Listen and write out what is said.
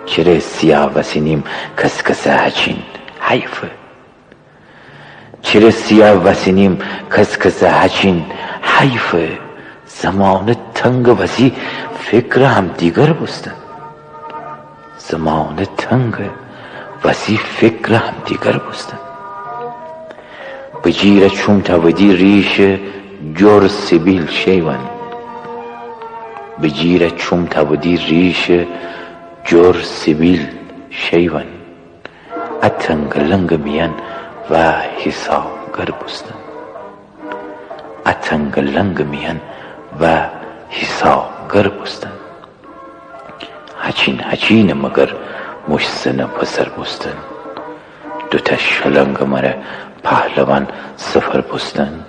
چره سیاه وسینیم کس کس هچین حیفه. چره سیاه وسینیم کس کس هچین حیفه. زمان تنگ وسی فکر هم دیگر بستن. زمان تنگ وسی فکر هم دیگر بستن. بجیر چوم تودی ریش جور سبیل شیون. بجیر چوم تودی ریش جور سبیل شیون. اتنگ لنگ میان و حساب گر بستن. اتنگ لنگ میان و حساب گر بستن. هچین هچین مگر مشسن پسر بستن. دوتا شلنگ مره پهلوان سفر بستن.